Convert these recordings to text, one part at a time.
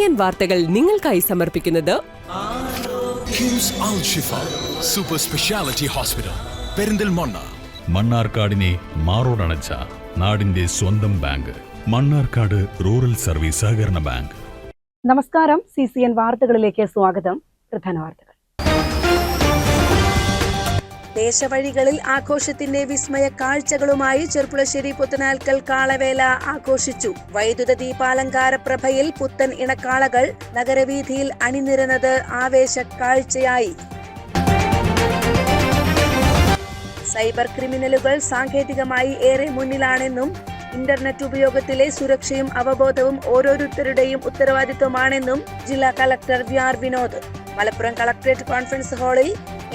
CCN വാർത്തകൾ നിങ്ങൾക്കായി സമർപ്പിക്കുന്നത് കിംസ് അൽ ഷിഫ സൂപ്പർ സ്പെഷ്യാലിറ്റി ഹോസ്പിറ്റൽ പെരിന്തൽമണ്ണ. മണ്ണാർക്കാടിനെ മാറോടണച്ച നാടിന്റെ സ്വന്തം ബാങ്ക് മണ്ണാർക്കാട് റൂറൽ സർവീസ് സഹകരണ ബാങ്ക്. നമസ്കാരം. CCN വാർത്തകളിലേക്ക് സ്വാഗതം. പ്രധാന വാർത്തകൾ. ദേശവഴികളിൽ ആഘോഷത്തിന്റെ വിസ്മയ കാഴ്ചകളുമായി ചെർപ്പുളശ്ശേരി പുത്തനാൽക്കൽ കാളവേല ആഘോഷിച്ചു. വൈദ്യുത ദീപാലങ്കാര പ്രഭയിൽ പുത്തൻ ഇണക്കാളകൾ നഗരവീഥിയിൽ അണിനിരന്നത് ആവേശ കാഴ്ചയായി. സൈബർ ക്രിമിനലുകൾ സാങ്കേതികമായി ഏറെ മുന്നിലാണെന്നും ഇന്റർനെറ്റ് ഉപയോഗത്തിലെ സുരക്ഷയും അവബോധവും ഓരോരുത്തരുടെയും ഉത്തരവാദിത്വമാണെന്നും ജില്ലാ collector VR Vinod. Malappuram collectorate conference ഹാളിൽ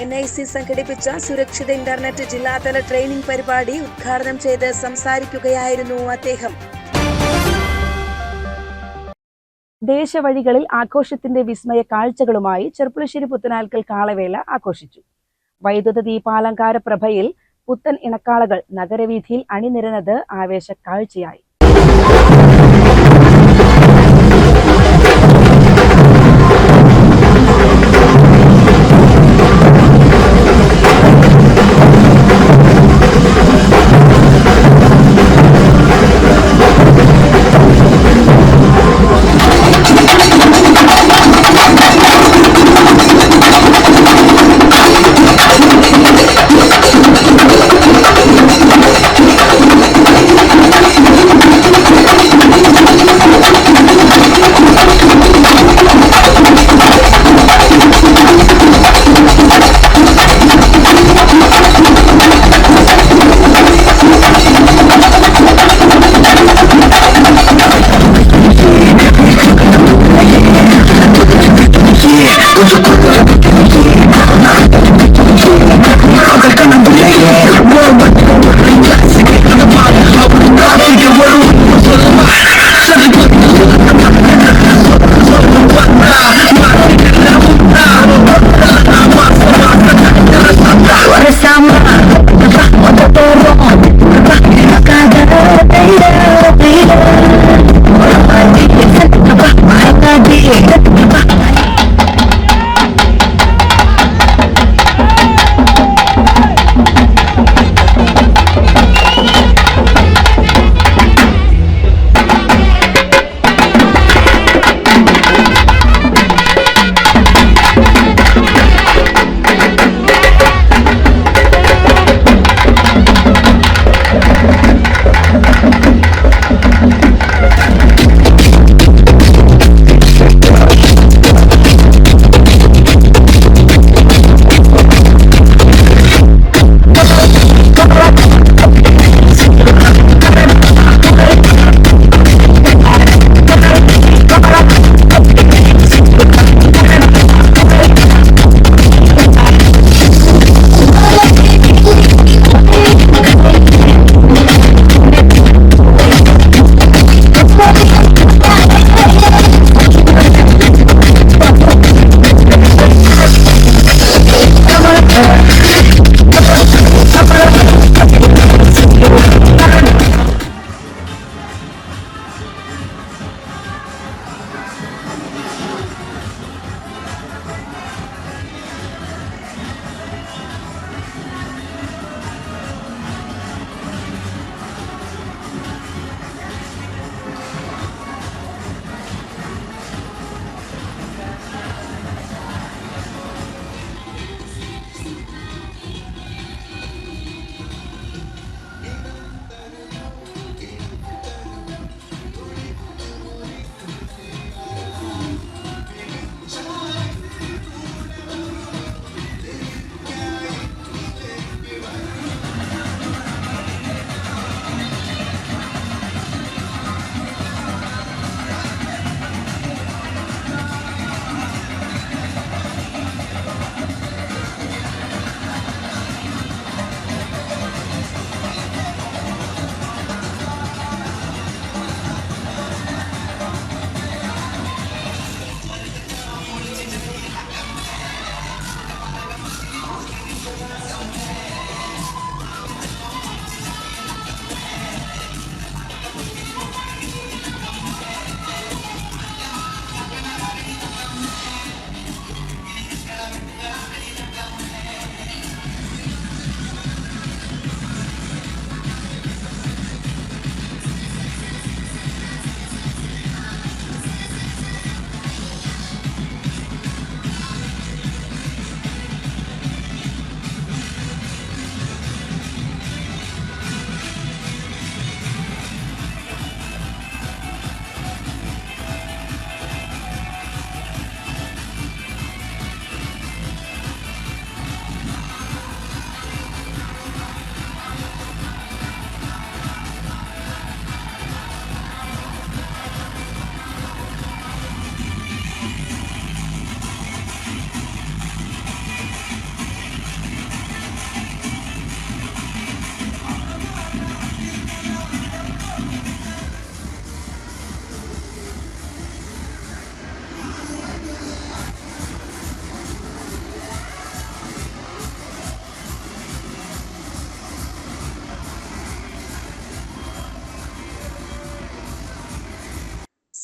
NIC സംഘടിപ്പിച്ച സുരക്ഷിത ഇന്റർനെറ്റ് ജില്ലാതല ട്രെയിനിംഗ് പരിപാടി ഉദ്ഘാടനം ചെയ്ത് സംസാരിക്കുകയായിരുന്നു അദ്ദേഹം. ദേശവഴികളിൽ ആഘോഷത്തിന്റെ വിസ്മയ കാഴ്ചകളുമായി ചെർപ്പുളശ്ശേരി പുത്തനാൽക്കൽ കാളവേല ആഘോഷിച്ചു. വൈദ്യുത ദീപാലങ്കാര പ്രഭയിൽ പുത്തൻ ഇണക്കാളകൾ നഗരവീഥിയിൽ അണിനിരന്നത് ആവേശ കാഴ്ചയായി.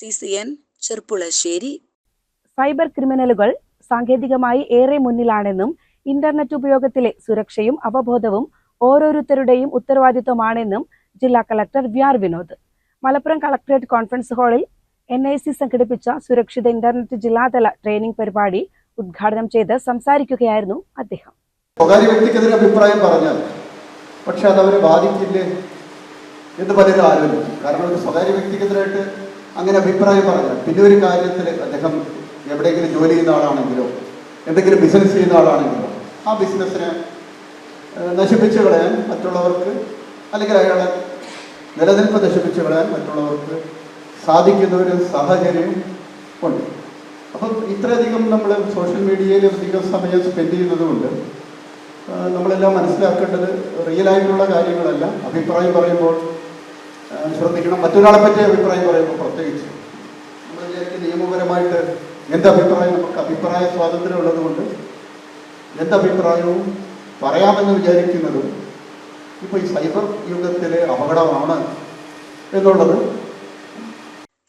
CCN ചെർപ്പുളശ്ശേരി. സൈബർ ക്രിമിനലുകൾ സാങ്കേതികമായി ഏറെ മുന്നിലാണെന്നും ഇന്റർനെറ്റ് ഉപയോഗത്തിലെ സുരക്ഷയും അവബോധവും ഓരോരുത്തരുടെയും ഉത്തരവാദിത്വമാണെന്നും ജില്ലാ collector VR Vinod Malappuram collectorate conference ഹാളിൽ NIC സംഘടിപ്പിച്ച സുരക്ഷിത ഇന്റർനെറ്റ് ജില്ലാതല ട്രെയിനിംഗ് പരിപാടി ഉദ്ഘാടനം ചെയ്ത് സംസാരിക്കുകയായിരുന്നു അദ്ദേഹം. സ്വകാര്യ വ്യക്തിക്കെതിരെ അഭിപ്രായം പറഞ്ഞാൽ പക്ഷെ അത് അവരെ ബാധിക്കില്ലേ എന്ന് പലരും ആലോചിക്കും. കാരണം ഒരു സ്വകാര്യ വ്യക്തിക്കെതിരായിട്ട് അങ്ങനെ അഭിപ്രായം പറഞ്ഞാൽ പിന്നെ ഒരു കാര്യത്തിൽ അദ്ദേഹം എവിടെയെങ്കിലും ജോലി ചെയ്യുന്ന ആളാണെങ്കിലോ എന്തെങ്കിലും ബിസിനസ് ചെയ്യുന്ന ആളാണെങ്കിലോ ആ ബിസിനസ്സിനെ നശിപ്പിച്ചു കളയാൻ മറ്റുള്ളവർക്ക്, അല്ലെങ്കിൽ അയാളെ നിലനിൽപ്പ് നശിപ്പിച്ചു കളയാൻ മറ്റുള്ളവർക്ക് സാധിക്കുന്ന ഒരു സാഹചര്യം ഉണ്ട്. അപ്പം ഇത്രയധികം നമ്മൾ സോഷ്യൽ മീഡിയയിൽ അധികം സമയം സ്പെൻഡ് ചെയ്യുന്നതുകൊണ്ട് നമ്മളെല്ലാം മനസ്സിലാക്കേണ്ടത് റിയലായിട്ടുള്ള കാര്യങ്ങളല്ല. അഭിപ്രായം പറയുമ്പോൾ ശ്രദ്ധിക്കണം. മറ്റൊരാളെ പറ്റി അഭിപ്രായം പറയുമ്പോൾ പ്രത്യേകിച്ച് നമ്മൾ വിചാരിക്കും നിയമപരമായിട്ട് എന്തഭിപ്രായം, നമുക്ക് അഭിപ്രായ സ്വാതന്ത്ര്യം ഉള്ളതുകൊണ്ട് എന്തഭിപ്രായവും പറയാമെന്ന് വിചാരിക്കുന്നതും ഇപ്പോൾ ഈ സൈബർ യുഗത്തിലെ അപകടമാണ് എന്നുള്ളത്.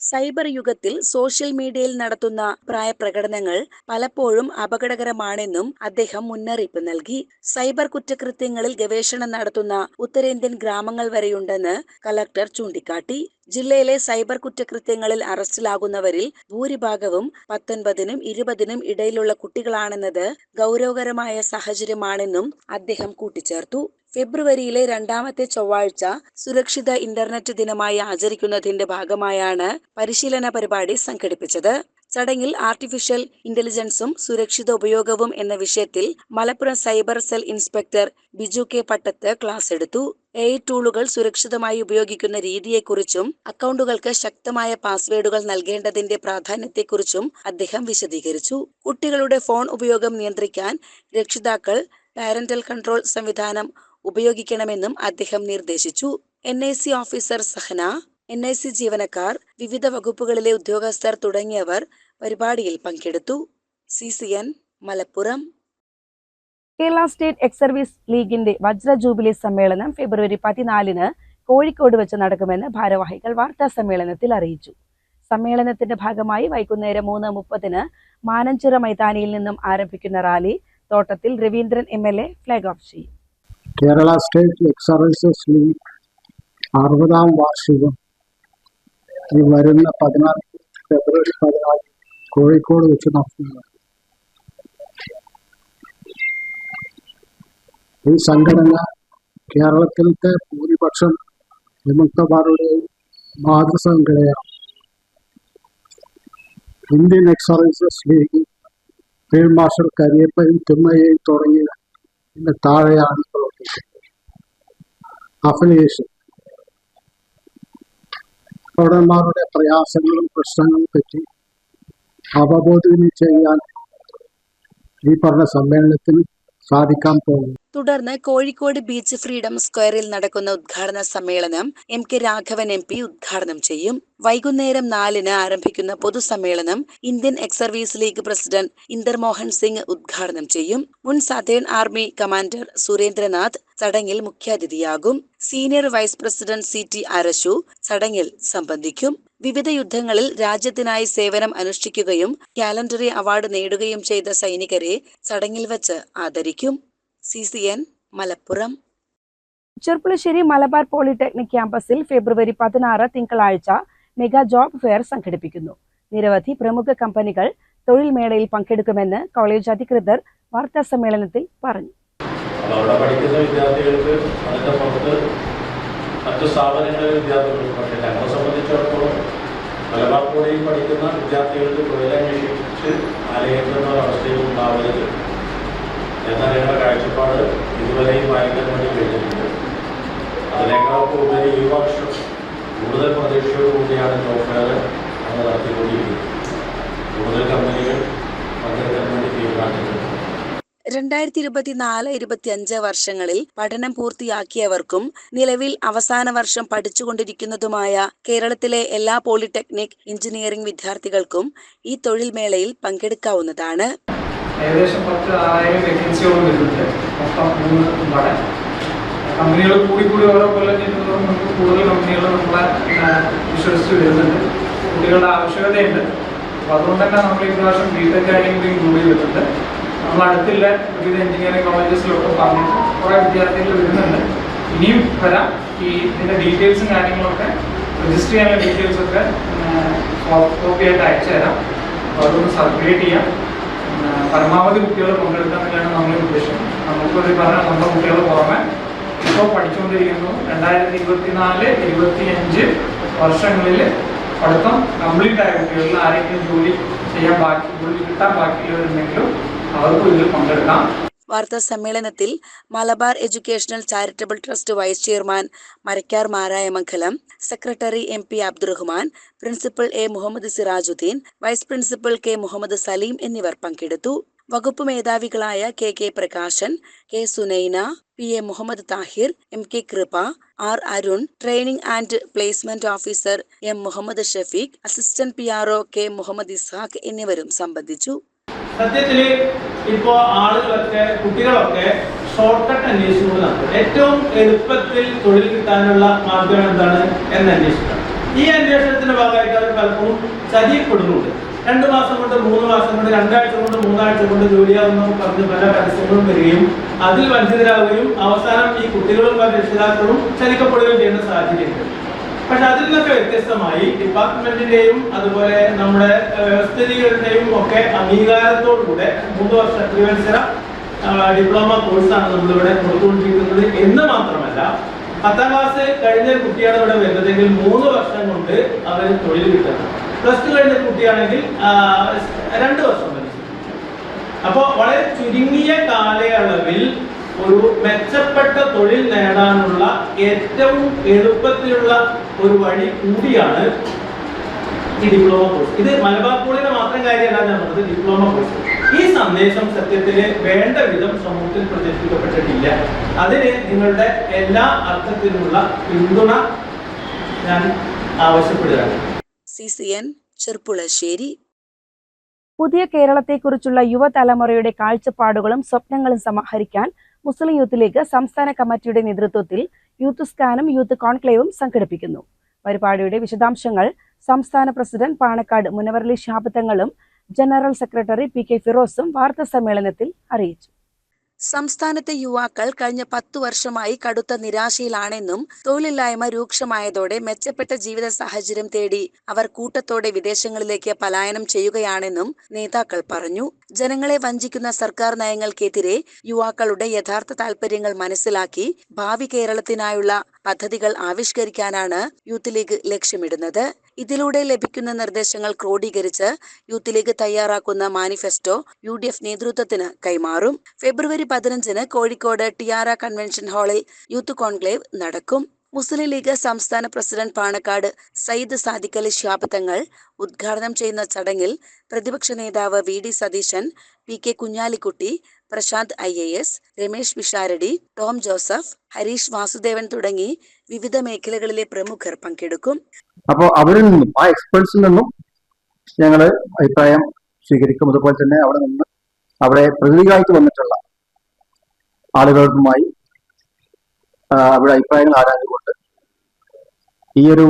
സൈബർ യുഗത്തിൽ സോഷ്യൽ മീഡിയയിൽ നടത്തുന്ന പ്രായപ്രകടനങ്ങൾ പലപ്പോഴും അപകടകരമാണെന്നും അദ്ദേഹം മുന്നറിയിപ്പ് നൽകി. സൈബർ കുറ്റകൃത്യങ്ങളിൽ ഗവേഷണം നടത്തുന്ന ഉത്തരേന്ത്യൻ ഗ്രാമങ്ങൾ വരെയുണ്ടെന്ന് കളക്ടർ ചൂണ്ടിക്കാട്ടി. ജില്ലയിലെ സൈബർ കുറ്റകൃത്യങ്ങളിൽ അറസ്റ്റിലാകുന്നവരിൽ ഭൂരിഭാഗവും 19-നും 20-നും ഇടയിലുള്ള കുട്ടികളാണെന്നത് ഗൗരവകരമായ സാഹചര്യമാണെന്നും അദ്ദേഹം കൂട്ടിച്ചേർത്തു. ഫെബ്രുവരിയിലെ 2ാമത്തെ ചൊവ്വാഴ്ച സുരക്ഷിത ഇന്റർനെറ്റ് ദിനമായി ആചരിക്കുന്നതിന്റെ ഭാഗമായാണ് പരിശീലന പരിപാടി സംഘടിപ്പിച്ചത്. ചടങ്ങിൽ ആർട്ടിഫിഷ്യൽ ഇന്റലിജൻസും സുരക്ഷിത ഉപയോഗവും എന്ന വിഷയത്തിൽ Malappuram cyber cell inspector Biju K Pattath class എടുത്തു. AI ടൂളുകൾ സുരക്ഷിതമായി ഉപയോഗിക്കുന്ന രീതിയെക്കുറിച്ചും അക്കൗണ്ടുകൾക്ക് ശക്തമായ പാസ്വേഡുകൾ നൽകേണ്ടതിന്റെ പ്രാധാന്യത്തെക്കുറിച്ചും അദ്ദേഹം വിശദീകരിച്ചു. കുട്ടികളുടെ ഫോൺ ഉപയോഗം നിയന്ത്രിക്കാൻ രക്ഷിതാക്കൾ പാരന്റൽ കൺട്രോൾ സംവിധാനം ഉപയോഗിക്കണമെന്നും അദ്ദേഹം നിർദ്ദേശിച്ചു. NIC ഓഫീസർ സഹന, NIC ജീവനക്കാർ, വിവിധ വകുപ്പുകളിലെ ഉദ്യോഗസ്ഥർ തുടങ്ങിയവർ പരിപാടിയിൽ പങ്കെടുത്തു. CCN Malappuram. Kerala state ex service ലീഗിന്റെ വജ്ര ജൂബിലി സമ്മേളനം ഫെബ്രുവരി 14-ന് കോഴിക്കോട് വെച്ച് നടക്കുമെന്ന് ഭാരവാഹികൾ വാർത്താ സമ്മേളനത്തിൽ അറിയിച്ചു. സമ്മേളനത്തിന്റെ ഭാഗമായി വൈകുന്നേരം 3:30-ന് മാനഞ്ചിറ മൈതാനിയിൽ നിന്നും ആരംഭിക്കുന്ന rally Thottathil Raveendran MLA flag off ചെയ്യും. Kerala state X services league 60ാം വാർഷികം ഈ വരുന്ന ഫെബ്രുവരി 14 കോഴിക്കോട് വെച്ച് നടത്തുന്നു. ഈ സംഘടന കേരളത്തിലത്തെ ഭൂരിപക്ഷം വിമുക്തന്മാരുടെയും മാതൃസംഘടനയാണ്. Indian ex services league field marshal കരിയപ്പയും തിമ്മയെയും തുടങ്ങിയ താഴെയാണ് പ്രവർത്തിക്കുന്നത്. അഫിലിയേഷൻ പൗരന്മാരുടെ പ്രയാസങ്ങളും പ്രശ്നങ്ങളും പറ്റി അവബോധനം ചെയ്യാൻ ഈ പറഞ്ഞ സമ്മേളനത്തിന് സാധിക്കാൻ പോകുന്നു. തുടർന്ന് കോഴിക്കോട് ബീച്ച് ഫ്രീഡം സ്ക്വയറിൽ നടക്കുന്ന ഉദ്ഘാടന സമ്മേളനം MK രാഘവൻ MP ഉദ്ഘാടനം ചെയ്യും. വൈകുന്നേരം 4-ന് ആരംഭിക്കുന്ന പൊതുസമ്മേളനം Indian ex service league president Inder Mohan Singh ഉദ്ഘാടനം ചെയ്യും. മുൻ സതേൺ ആർമി കമാൻഡർ സുരേന്ദ്രനാഥ് ചടങ്ങിൽ മുഖ്യാതിഥിയാകും. Senior vice president CT Arasu ചടങ്ങിൽ സംബന്ധിക്കും. വിവിധ യുദ്ധങ്ങളിൽ രാജ്യത്തിനായി സേവനം അനുഷ്ഠിക്കുകയും കാലണ്ടറി അവാർഡ് നേടുകയും ചെയ്ത സൈനികരെ ചടങ്ങിൽ വച്ച് ആദരിക്കും. CCN മലപ്പുറം. ചെർപ്പുളശ്ശേരി മലബാർ പോളിടെക്നിക് ക്യാമ്പസിൽ ഫെബ്രുവരി 16 തിങ്കളാഴ്ച മെഗാ ജോബ് ഫെയർ സംഘടിപ്പിക്കുന്നു. നിരവധി പ്രമുഖ കമ്പനികൾ തൊഴിൽ മേളയിൽ പങ്കെടുക്കുമെന്ന് കോളേജ് അധികൃതർ വാർത്താ സമ്മേളനത്തിൽ പറഞ്ഞു. അവിടെ പഠിക്കുന്ന വിദ്യാർത്ഥികൾക്ക് അതിൻ്റെ പുറത്ത് മറ്റു സ്ഥാപനങ്ങളിലെ വിദ്യാർത്ഥികൾക്ക്, പക്ഷേ ഞങ്ങളെ സംബന്ധിച്ചിടത്തോളം മലബാർ കോളേജിൽ പഠിക്കുന്ന വിദ്യാർത്ഥികൾക്ക് തൊഴിലന്വേഷിച്ച് അലയുന്ന ഒരവസ്ഥയിൽ ഉണ്ടാവരുത് എന്നാണ് ഞങ്ങളുടെ കാഴ്ചപ്പാട്. ഇതുവരെയും വായിക്കാൻ വേണ്ടി കഴിഞ്ഞിട്ടുണ്ട്. അതിനേക്കാളൊക്കെ ഉപരി ഈ വർഷം കൂടുതൽ പ്രതീക്ഷയോടുകൂടിയാണ് ജോബ് ഫെയർ നമ്മൾ നടത്തിക്കൊണ്ടിരിക്കുന്നത്. കൂടുതൽ കമ്പനികൾ പങ്കെടുക്കാൻ വേണ്ടി തീരുമാനിച്ചിട്ടുണ്ട്. 2024-25 വർഷങ്ങളിൽ പഠനം പൂർത്തിയാക്കിയവർക്കും നിലവിൽ അവസാന വർഷം പഠിച്ചുകൊണ്ടിരിക്കുന്നതുമായ കേരളത്തിലെ എല്ലാ പോളിടെക്നിക് എഞ്ചിനീയറിംഗ് വിദ്യാർത്ഥികൾക്കും ഈ തൊഴിൽ മേളയിൽ പങ്കെടുക്കാവുന്നതാണ്. ഏകദേശം 10,000 വേക്കൻസിയോളം വരുന്നുണ്ട്. മൊത്തം 3 പഠനം. കമ്പനികൾ കൂടി ഓരോ കൊല്ലം ചെയ്യുന്നതോറും നമുക്ക് കൂടുതൽ കമ്പനികൾ നമ്മളെ വിശ്വസിച്ച് വരുന്നുണ്ട്. കുട്ടികളുടെ ആവശ്യകതയുണ്ട്. അപ്പോൾ അതുകൊണ്ട് തന്നെ നമ്മൾ ഈ പ്രാവശ്യം ബിടെക് കാര്യം കൂടി ഇൻക്ലൂഡ് ചെയ്തിട്ടുണ്ട്. നമ്മൾ അടുത്തുള്ള വിവിധ എഞ്ചിനീയറിംഗ് കോളേജസിലൊക്കെ പറഞ്ഞിട്ട് കുറേ വിദ്യാർത്ഥികൾ വരുന്നുണ്ട്. ഇനിയും വരാം. ഇതിൻ്റെ ഡീറ്റെയിൽസും കാര്യങ്ങളൊക്കെ രജിസ്റ്റർ ചെയ്യാനുള്ള ഡീറ്റെയിൽസൊക്കെ സോഫ്റ്റ് കോപ്പി ആയിട്ട് അയച്ചു തരാം. അപ്പോൾ അതൊന്ന് സർക്കുലേറ്റ് ചെയ്യാം. പരമാവധി കുട്ടികൾ പങ്കെടുക്കുക എന്നുള്ളതാണ് നമ്മുടെ ഉദ്ദേശം. നമുക്കൊരു പറഞ്ഞ നമ്മുടെ കുട്ടികൾ പുറമെ ഇപ്പോൾ പഠിച്ചുകൊണ്ടിരിക്കുന്നു 2024-25 വർഷങ്ങളിൽ പഠിത്തം കംപ്ലീറ്റ് ആയ കുട്ടികളിൽ ആരെങ്കിലും ജോലി കിട്ടാൻ ബാക്കിയുള്ളവരുണ്ടെങ്കിലും അവർക്കും ഇതിൽ പങ്കെടുക്കാം. വാർത്താ സമ്മേളനത്തിൽ Malabar educational charitable trust vice chairman Marakkar Marayamangalam, secretary MP Abdurahman, principal A Muhammad Sirajuddeen, vice principal K Muhammad Saleem എന്നിവർ പങ്കെടുത്തു. വകുപ്പ് മേധാവികളായ KK Prakashan, K Sunaina, PA Muhammad Thahir, MK Kripa, R Arun, training and placement officer M Muhammad Shafeeq, assistant PRO K Muhammad Ishaq എന്നിവരും സംബന്ധിച്ചു. സത്യത്തിൽ ഇപ്പോൾ കുട്ടികളൊക്കെ ഷോർട്ട് കട്ട് അന്വേഷിച്ചുകൊണ്ട് നടത്തും. ഏറ്റവും എളുപ്പത്തിൽ തൊഴിൽ കിട്ടാനുള്ള മാർഗം എന്താണ് എന്ന് അന്വേഷിക്കണം. ഈ അന്വേഷണത്തിന്റെ ഭാഗമായിട്ട് അവർ പലപ്പോഴും ചതിയപ്പെടുന്നുണ്ട്. 2 മാസം കൊണ്ട് 3 മാസം കൊണ്ട് 2 ആഴ്ച കൊണ്ട് 3 ആഴ്ച കൊണ്ട് ജോലിയാവുന്ന പറഞ്ഞ് പല പരസ്യങ്ങളും വരികയും അതിൽ വഞ്ചിതരാകുകയും അവസാനം ഈ കുട്ടികളും രക്ഷിതാക്കളും ചതിക്കപ്പെടുകയും ചെയ്യുന്ന സാഹചര്യമുണ്ട്. പക്ഷെ അതിൽ നിന്നൊക്കെ വ്യത്യസ്തമായി ഡിപ്പാർട്ട്മെന്റിന്റെയും അതുപോലെ നമ്മുടെ വ്യവസ്ഥിതികളുടെയും ഒക്കെ അംഗീകാരത്തോടുകൂടെ 3 വർഷ ത്രിവത്സര ഡിപ്ലോമ കോഴ്സാണ് നമ്മളിവിടെ കൊടുത്തുകൊണ്ടിരിക്കുന്നത് എന്ന് മാത്രമല്ല 10ാം ക്ലാസ് കഴിഞ്ഞ കുട്ടിയാണ് ഇവിടെ വരുന്നതെങ്കിൽ 3 വർഷം കൊണ്ട് അവർ തൊഴിൽ കിട്ടുന്നത്. +2 കഴിഞ്ഞ കുട്ടിയാണെങ്കിൽ 2 വർഷം മതി. അപ്പോൾ വളരെ ചുരുങ്ങിയ കാലയളവിൽ ഒരു മെച്ചപ്പെട്ട തൊഴിൽ നേടാനുള്ള ഏറ്റവും എളുപ്പത്തിലുള്ള ഒരു വഴി കൂടിയാണ് ഈ ഡിപ്ലോമ കോഴ്സ്. ഇത് മലബാർ കോളേജിലെ മാത്രം കാര്യമല്ല ഞാൻ പറഞ്ഞത്, ഡിപ്ലോമ കോഴ്സ്. ഈ സന്ദേശം സത്യത്തിൽ വേണ്ട വിധം സമൂഹത്തിൽ പ്രചരിപ്പിക്കപ്പെട്ടിട്ടില്ല. അതിന് നിങ്ങളുടെ എല്ലാ അർത്ഥത്തിലുള്ള പിന്തുണ ഞാൻ ആവശ്യപ്പെടുകയാണ്. CCN ചെർപ്പുളശ്ശേരി. പുതിയ കേരളത്തെക്കുറിച്ചുള്ള യുവതലമുറയുടെ കാഴ്ചപ്പാടുകളും സ്വപ്നങ്ങളും സമാഹരിക്കാൻ മുസ്ലിം യൂത്ത് ലീഗ് സംസ്ഥാന കമ്മിറ്റിയുടെ നേതൃത്വത്തിൽ യൂത്ത് സ്കാനും യൂത്ത് കോൺക്ലേവും സംഘടിപ്പിക്കുന്നു. പരിപാടിയുടെ വിശദാംശങ്ങൾ സംസ്ഥാന പ്രസിഡന്റ് പാണക്കാട് മുനവറലി ശിഹാബ് തങ്ങളും ജനറൽ സെക്രട്ടറി PK ഫിറോസും വാർത്താ സമ്മേളനത്തിൽ അറിയിച്ചു. സംസ്ഥാനത്തെ യുവാക്കൾ കഴിഞ്ഞ 10 വർഷമായി കടുത്ത നിരാശയിലാണെന്നും തൊഴിലില്ലായ്മ രൂക്ഷമായതോടെ മെച്ചപ്പെട്ട ജീവിത സാഹചര്യം തേടി അവർ കൂട്ടത്തോടെ വിദേശങ്ങളിലേക്ക് പലായനം ചെയ്യുകയാണെന്നും നേതാക്കൾ പറഞ്ഞു. ജനങ്ങളെ വഞ്ചിക്കുന്ന സർക്കാർ നയങ്ങൾക്കെതിരെ യുവാക്കളുടെ യഥാർത്ഥ താൽപര്യങ്ങൾ മനസ്സിലാക്കി ഭാവി കേരളത്തിനായുള്ള പദ്ധതികൾ ആവിഷ്കരിക്കാനാണ് യൂത്ത് ലീഗ് ലക്ഷ്യമിടുന്നത്. ഇതിലൂടെ ലഭിക്കുന്ന നിർദ്ദേശങ്ങൾ ക്രോഡീകരിച്ച് യൂത്ത് ലീഗ് തയ്യാറാക്കുന്ന മാനിഫെസ്റ്റോ UDF നേതൃത്വത്തിന് കൈമാറും. ഫെബ്രുവരി 15-ന് കോഴിക്കോട് ടിയാര കൺവെൻഷൻ ഹാളിൽ യൂത്ത് കോൺക്ലേവ് നടക്കും. മുസ്ലിം ലീഗ് സംസ്ഥാന പ്രസിഡന്റ് പാണക്കാട് സയ്യിദ് സാദിഖ് അലി ശിഹാബ് തങ്ങൾ ഉദ്ഘാടനം ചെയ്യുന്ന ചടങ്ങിൽ പ്രതിപക്ഷ നേതാവ് VD Satheesan, PK Kunhalikutty, Prashanth IAS, Ramesh Pisharody, Tom Joseph, Harish Vasudevan തുടങ്ങി വിവിധ മേഖലകളിലെ പ്രമുഖർ പങ്കെടുക്കും. അപ്പോൾ അവരിൽ നിന്നും ആ എക്സ്പേർട്സിൽ നിന്നും ഞങ്ങൾ അഭിപ്രായം സ്വീകരിക്കും. അതുപോലെ തന്നെ അവിടെ പ്രതിനിധികളായിട്ട് വന്നിട്ടുള്ള ആളുകളുമായി അവിടെ അഭിപ്രായങ്ങൾ ആരാഞ്ഞുകൊണ്ട് ഈ ഒരു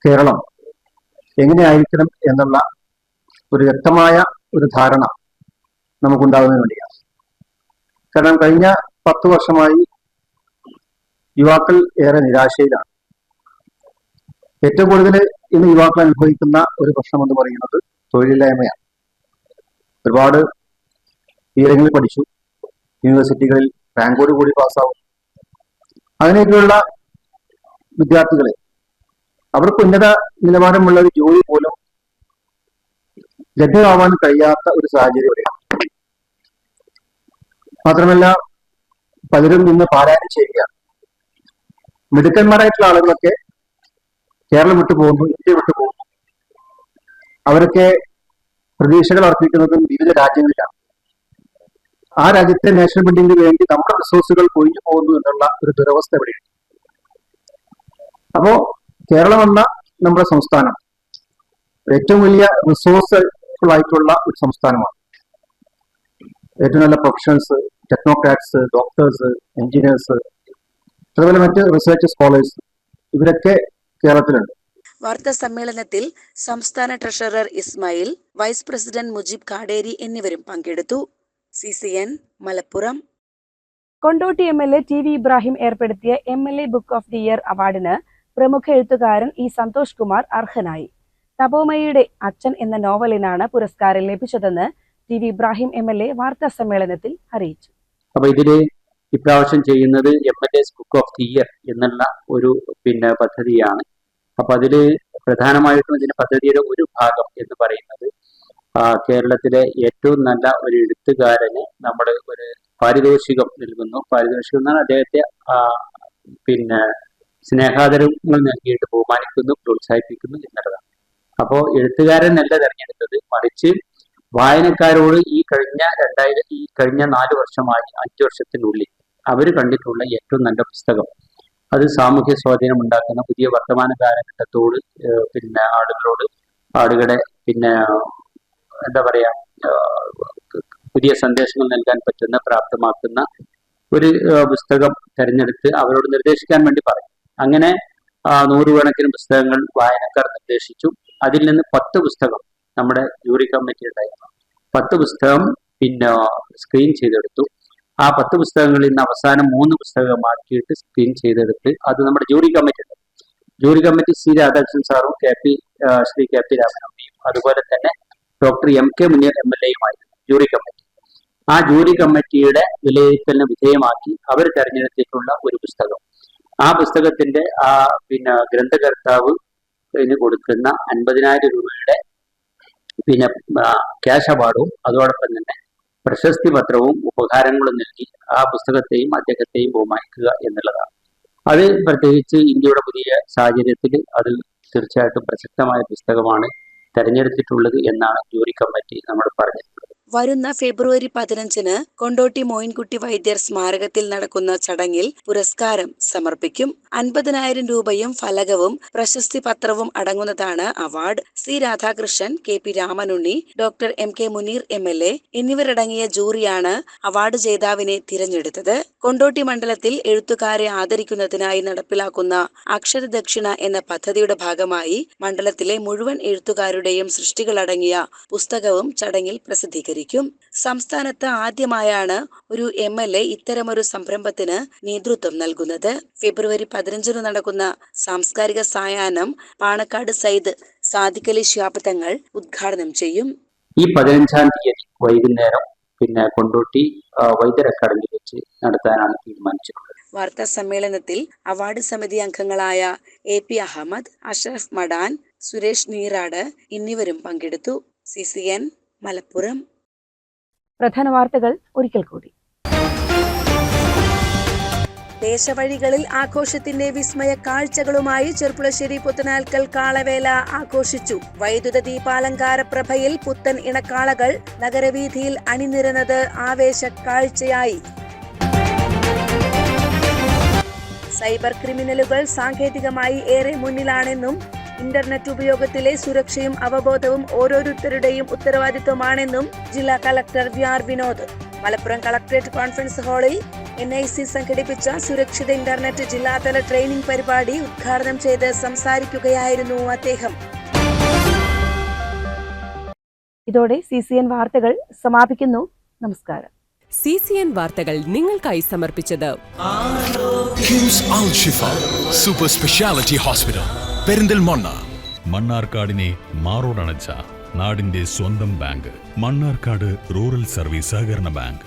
കേരളം എങ്ങനെയായിരിക്കണം എന്നുള്ള ഒരു വ്യക്തമായ ഒരു ധാരണ നമുക്കുണ്ടാകുന്നതിന് വേണ്ടിയാണ്. കാരണം കഴിഞ്ഞ 10 വർഷമായി യുവാക്കൾ ഏറെ നിരാശയിലാണ്. ഏറ്റവും കൂടുതൽ ഇന്ന് യുവാക്കൾ അനുഭവിക്കുന്ന ഒരു പ്രശ്നം എന്ന് പറയുന്നത് തൊഴിലില്ലായ്മയാണ്. ഒരുപാട് ഉയരങ്ങളിൽ പഠിച്ചു, യൂണിവേഴ്സിറ്റികളിൽ റാങ്കോട് കൂടി പാസ്സാവും. അങ്ങനെയൊക്കെയുള്ള വിദ്യാർത്ഥികളെ അവർക്ക് ഉന്നത നിലവാരമുള്ള ഒരു ജോലി പോലും ലഭ്യമാവാൻ കഴിയാത്ത ഒരു സാഹചര്യം വരെയാണ്. മാത്രമല്ല പലരും ഇന്ന് പാലായനം ചെയ്യുകയാണ്. മിടുക്കന്മാരായിട്ടുള്ള ആളുകളൊക്കെ കേരളം വിട്ടു പോകുന്നു, ഇന്ത്യ വിട്ടു പോകുന്നു. അവരൊക്കെ പ്രതീക്ഷകൾ അർപ്പിക്കുന്നതും വിവിധ രാജ്യങ്ങളിലാണ്. ആ രാജ്യത്തെ നാഷണൽ ബിൽഡിംഗിന് വേണ്ടി നമ്മുടെ റിസോഴ്സുകൾ കൊഴിഞ്ഞു പോകുന്നു എന്നുള്ള ഒരു ദുരവസ്ഥ എവിടെയുണ്ട്. അപ്പോ കേരളം എന്ന നമ്മുടെ സംസ്ഥാനം ഏറ്റവും വലിയ റിസോഴ്സ്ഫുൾ ആയിട്ടുള്ള ഒരു സംസ്ഥാനമാണ്. ഏറ്റവും നല്ല പ്രൊഫഷണൽസ്, ടെക്നോക്രാറ്റ്സ്, ഡോക്ടേഴ്സ്, എഞ്ചിനീയേഴ്സ്, അതുപോലെ മറ്റ് റിസർച്ച് സ്കോളേഴ്സ് ഇവരൊക്കെ കേരളത്തിലുണ്ട്. വാർത്താ സമ്മേളനത്തിൽ സംസ്ഥാന treasurer Ismail, vice president Mujeeb Kaderi എന്നിവരും പങ്കെടുത്തു. CCN Malappuram. Kondotty MLA TV Ibrahim ഏർപ്പെടുത്തിയ MLA book of the year അവാർഡിന് പ്രമുഖ എഴുത്തുകാരൻ E. സന്തോഷ് കുമാർ അർഹനായി. തപോമയുടെ അച്ഛൻ എന്ന നോവലിനാണ് പുരസ്കാരം ലഭിച്ചതെന്ന് TV ഇബ്രാഹിം MLA വാർത്താ സമ്മേളനത്തിൽ അറിയിച്ചു. അപ്പൊ ഇതില് ഇപ്രാവശ്യം ചെയ്യുന്നത് MLA's book of the year എന്നുള്ള ഒരു പദ്ധതിയാണ്. അപ്പൊ അതില് പ്രധാനമായിട്ടും ഇതിന്റെ പദ്ധതിയുടെ ഒരു ഭാഗം എന്ന് പറയുന്നത് കേരളത്തിലെ ഏറ്റവും നല്ല ഒരു എഴുത്തുകാരന് നമ്മൾ ഒരു പാരിതോഷികം നൽകുന്നു. പാരിതോഷികം എന്നാൽ അദ്ദേഹത്തെ സ്നേഹാദരങ്ങൾ നൽകിയിട്ട് ബഹുമാനിക്കുന്നു, പ്രോത്സാഹിപ്പിക്കുന്നു എന്നുള്ളതാണ്. അപ്പോൾ എഴുത്തുകാരനല്ല തെരഞ്ഞെടുത്തത്, മറിച്ച് വായനക്കാരോട് ഈ കഴിഞ്ഞ 4 വർഷമായി 5 വർഷത്തിനുള്ളിൽ അവർ കണ്ടിട്ടുള്ള ഏറ്റവും നല്ല പുസ്തകം, അത് സാമൂഹ്യ സ്വാധീനം ഉണ്ടാക്കുന്ന പുതിയ വർത്തമാന കാലഘട്ടത്തോട് ആളുകളെ എന്താ പറയാ പുതിയ സന്ദേശങ്ങൾ നൽകാൻ പറ്റുന്ന പ്രാപ്തമാക്കുന്ന ഒരു പുസ്തകം തെരഞ്ഞെടുത്ത് അവരോട് നിർദ്ദേശിക്കാൻ വേണ്ടി പറയും. അങ്ങനെ 100 കണക്കിന് പുസ്തകങ്ങൾ വായനക്കാർ നിർദ്ദേശിച്ചു. അതിൽ നിന്ന് 10 പുസ്തകം നമ്മുടെ ജൂറി കമ്മിറ്റി ഉണ്ടായിരുന്നു. 10 പുസ്തകം സ്ക്രീൻ ചെയ്തെടുത്തു. ആ 10 പുസ്തകങ്ങളിൽ നിന്ന് അവസാനം 3 പുസ്തകമാക്കിയിട്ട് സ്ക്രീൻ ചെയ്തെടുത്ത് അത് നമ്മുടെ ജൂറി കമ്മിറ്റി C. രാധാകൃഷ്ണൻ സാറും ശ്രീ KP രാമനമ്പിയും അതുപോലെ തന്നെ ഡോക്ടർ MK മുനീർ MLAയുമായിരുന്നു ജൂറി കമ്മിറ്റി. ആ ജൂറി കമ്മിറ്റിയുടെ വിലയിരുത്തലിന് വിധേയമാക്കി അവർ തെരഞ്ഞെടുത്തിട്ടുള്ള ഒരു പുസ്തകം, ആ പുസ്തകത്തിന്റെ ഗ്രന്ഥകർത്താവ് കൊടുക്കുന്ന 50,000 രൂപയുടെ ക്യാഷ് അവാർഡും അതോടൊപ്പം തന്നെ പ്രശസ്തി പത്രവും ഉപഹാരങ്ങളും നൽകി ആ പുസ്തകത്തെയും അദ്ദേഹത്തെയും ബഹുമാനിക്കുക എന്നുള്ളതാണ്. അത് പ്രത്യേകിച്ച് ഇന്ത്യയുടെ പുതിയ സാഹചര്യത്തിൽ അത് തീർച്ചയായിട്ടും പ്രസക്തമായ പുസ്തകമാണ് തെരഞ്ഞെടുത്തിട്ടുള്ളത് എന്നാണ് ജൂറി കമ്മിറ്റി നമ്മൾ പറഞ്ഞിട്ടുള്ളത്. വരുന്ന ഫെബ്രുവരി 15-ന് കൊണ്ടോട്ടി മോയിൻകുട്ടി വൈദ്യർ സ്മാരകത്തിൽ നടക്കുന്ന ചടങ്ങിൽ പുരസ്കാരം സമർപ്പിക്കും. 50,000 രൂപയും ഫലകവും പ്രശസ്തി പത്രവും അടങ്ങുന്നതാണ് award. C. Radhakrishnan, KP Ramanunni, doctor MK Muneer MLA എന്നിവരടങ്ങിയ ജൂറിയാണ് അവാർഡ് ജേതാവിനെ തിരഞ്ഞെടുത്തത്. കൊണ്ടോട്ടി മണ്ഡലത്തിൽ എഴുത്തുകാരെ ആദരിക്കുന്നതിനായി നടപ്പിലാക്കുന്ന അക്ഷരദക്ഷിണ എന്ന പദ്ധതിയുടെ ഭാഗമായി മണ്ഡലത്തിലെ മുഴുവൻ എഴുത്തുകാരുടെയും സൃഷ്ടികളടങ്ങിയ പുസ്തകവും ചടങ്ങിൽ പ്രസിദ്ധീകരിക്കും. സംസ്ഥാനത്ത് ആദ്യമായാണ് ഒരു MLA ഇത്തരമൊരു സംരംഭത്തിന് നേതൃത്വം നൽകുന്നത്. ഫെബ്രുവരി 15-ന് നടക്കുന്ന സാംസ്കാരിക സായാഹ്നം പാണക്കാട് സയ്യിദ് സാദിഖലി ശിഹാബ് തങ്ങൾ ഉദ്ഘാടനം ചെയ്യും. ഈ 15-ാം തീയതി വൈകുന്നേരം കൊണ്ടോട്ടി വൈദ്യർ അക്കാദമിയിൽ വെച്ച് നടത്താനാണ് തീരുമാനിച്ചിട്ടുള്ളത്. വാർത്താ സമ്മേളനത്തിൽ അവാർഡ് സമിതി അംഗങ്ങളായ AP അഹമ്മദ്, അഷ്റഫ് മടാൻ, സുരേഷ് നീറാട് എന്നിവരും പങ്കെടുത്തു. CCN മലപ്പുറം. പ്രധാന വാർത്തകൾ ഒരിക്കൽ കൂടി. ദേശവഴികളിൽ ആഘോഷത്തിന്റെ വിസ്മയ കാഴ്ചകളുമായി ചെർപ്പുളശ്ശേരി പുത്തനാൽക്കൽ കാളവേല ആഘോഷിച്ചു. വൈദ്യുത ദീപാലങ്കാര പ്രഭയിൽ പുത്തൻ ഇണക്കാളകൾ നഗരവീഥിയിൽ അണിനിരന്നത് ആവേശ കാഴ്ചയായി. സൈബർ ക്രിമിനലുകൾ സാങ്കേതികമായി ഏറെ മുന്നിലാണെന്നും ഇന്റർനെറ്റ് ഉപയോഗത്തിലെ സുരക്ഷയും അവബോധവും ഓരോരുത്തരുടെയും ഉത്തരവാദിത്വമാണെന്നും ജില്ലാ collector VR Vinod. Malappuram collectorate conference ഹാളിൽ NIC സംഘടിപ്പിച്ച സുരക്ഷിത ഇന്റർനെറ്റ് ജില്ലാതല ട്രെയിനിംഗ് പരിപാടി ഉദ്ഘാടനം ചെയ്ത് സംസാരിക്കുകയായിരുന്നു അദ്ദേഹം. ഇതോടെ CCN വാർത്തകൾ സമാപിക്കുന്നു. നമസ്കാരം. CCN വാർത്തകൾ നിങ്ങൾക്കായി സമർപ്പിച്ചത് കിംസ് അൽ ഷിഫ സൂപ്പർ സ്പെഷ്യാലിറ്റി ഹോസ്പിറ്റൽ പെരിന്തൽമണ്ണ. മണ്ണാർക്കാടിനെ മാറോടണച്ച നാടിന്റെ സ്വന്തം ബാങ്ക് മണ്ണാർക്കാട് റൂറൽ സർവീസ് സഹകരണ ബാങ്ക്.